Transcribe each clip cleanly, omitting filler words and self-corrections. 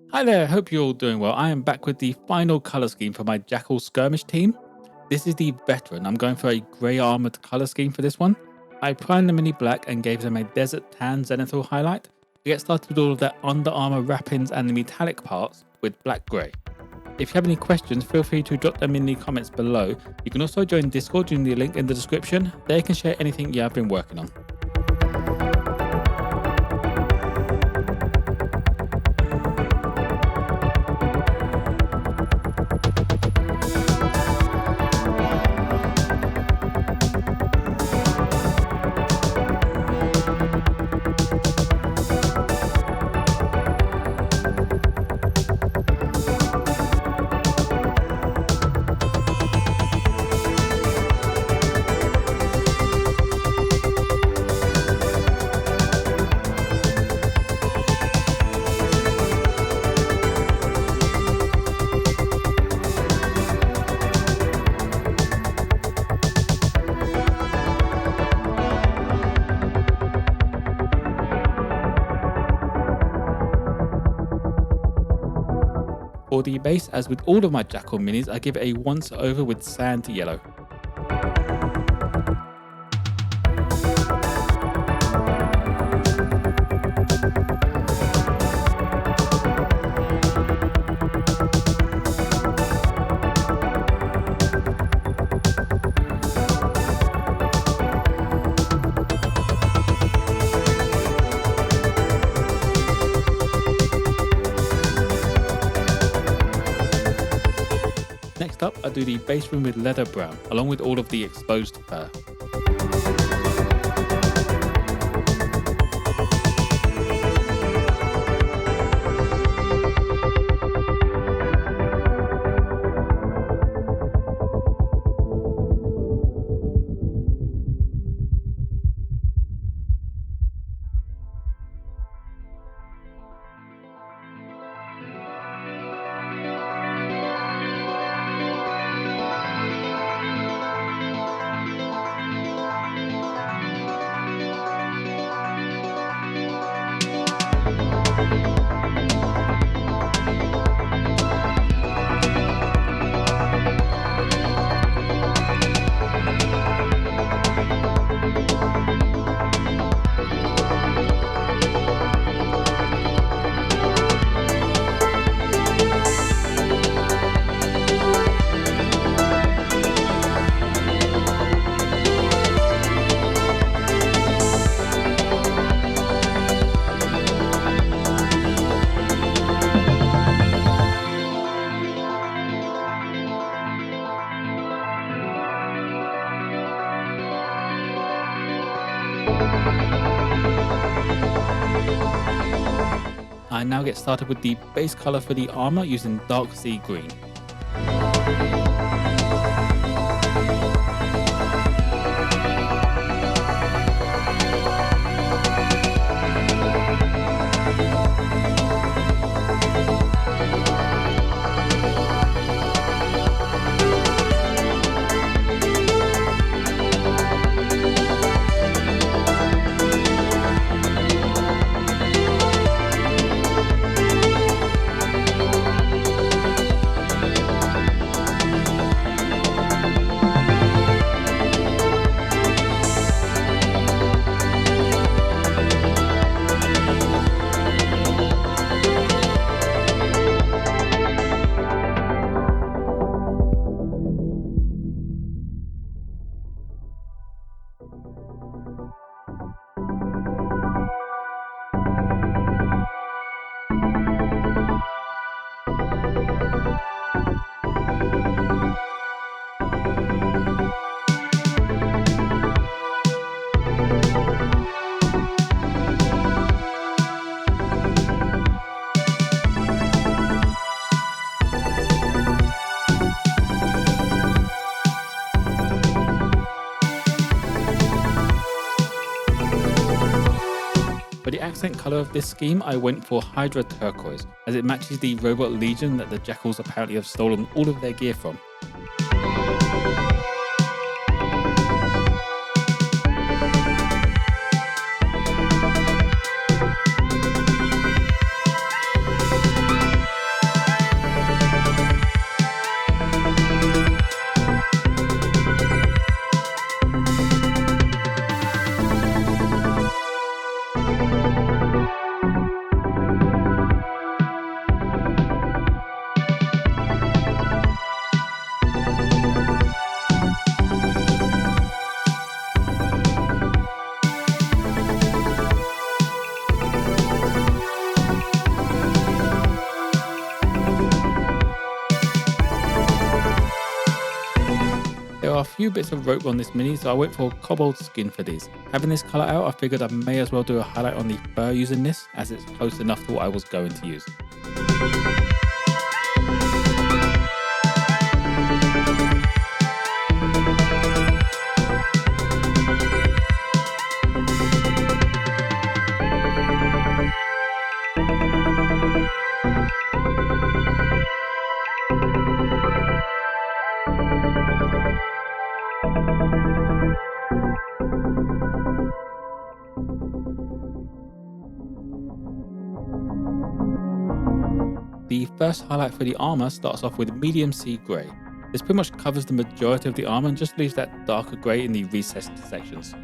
Hi there, hope you're all doing well. I am back with the final colour scheme for my Jackal skirmish team. This is the Veteran. I'm going for a grey armoured colour scheme for this one. I primed the mini black and gave them a desert tan zenithal highlight. To get started with all of their under armour wrappings and the metallic parts with black grey. If you have any questions, feel free to drop them in the comments below. You can also join Discord using the link in the description. There you can share anything you have been working on. For the base, as with all of my Jackal minis, I give it a once over with sand yellow. Next up, I do the base room with leather brown, along with all of the exposed fur. I now get started with the base colour for the armour using dark sea green. For the accent colour of this scheme, I went for Hydra Turquoise, as it matches the Robot Legion that the Jackals apparently have stolen all of their gear from. are a few bits of rope on this mini, so I went for cobalt skin for these. Having this colour out, I figured I may as well do a highlight on the fur using this, as it's close enough to what I was going to use. The first highlight for the armour starts off with medium sea grey. This pretty much covers the majority of the armour and just leaves that darker grey in the recessed sections.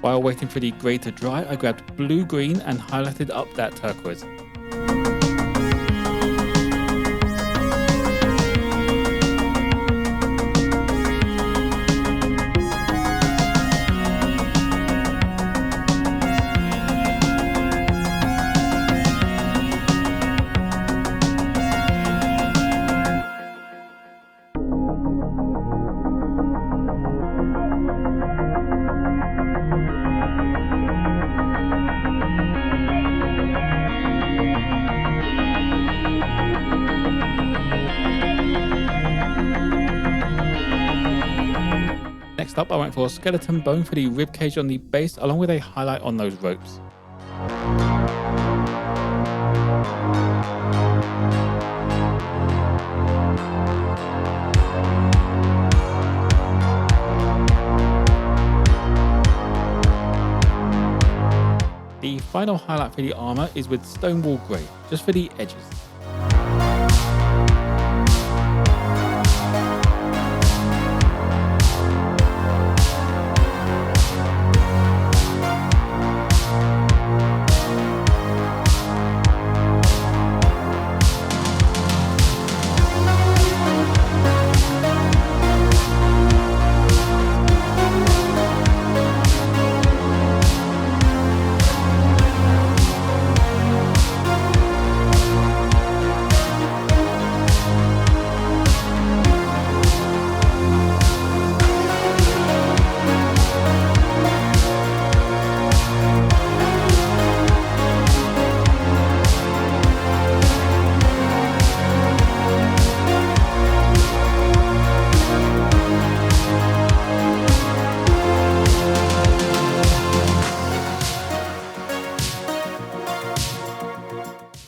While waiting for the grey to dry, I grabbed blue-green and highlighted up that turquoise. Next up, I went for a skeleton bone for the ribcage on the base, along with a highlight on those ropes. The final highlight for the armour is with stonewall grey, just for the edges.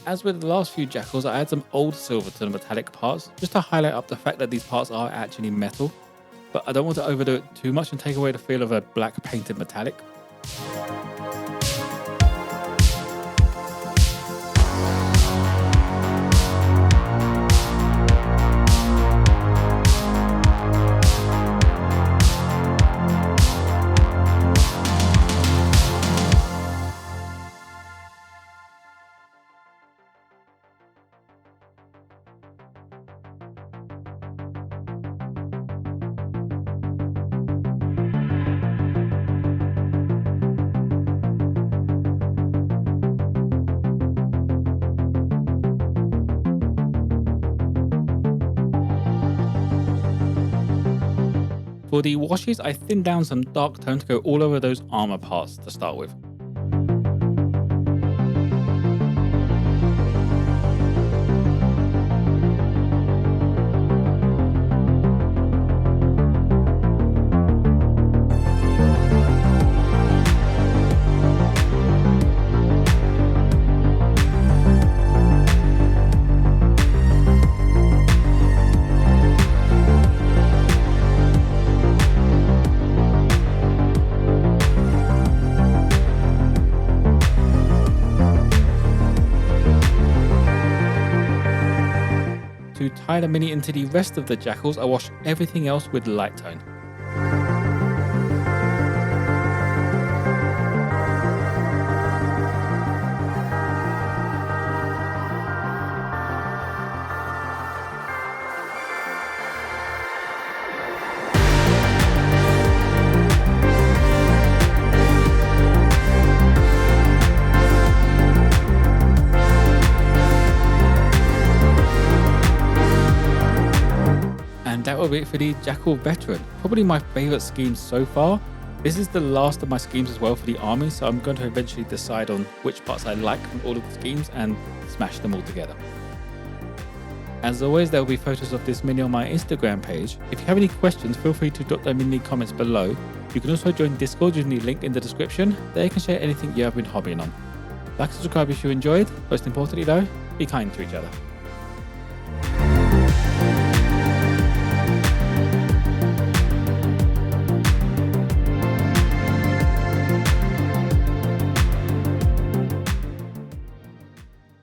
As with the last few Jackals, I add some old silver to the metallic parts, just to highlight up the fact that these parts are actually metal, but I don't want to overdo it too much and take away the feel of a black painted metallic. For the washes, I thinned down some dark tone to go all over those armor parts to start with. tie the mini into the rest of the Jackals, I wash everything else with light tone. And that will be it for the Jackal Veteran. Probably my favourite scheme so far. This is the last of my schemes as well for the army, so I'm going to eventually decide on which parts I like from all of the schemes and smash them all together. As always, there will be photos of this mini on my Instagram page. If you have any questions, feel free to drop them in the comments below. You can also join Discord using the link in the description. There you can share anything you have been hobbying on. Like and subscribe if you enjoyed. Most importantly though, be kind to each other.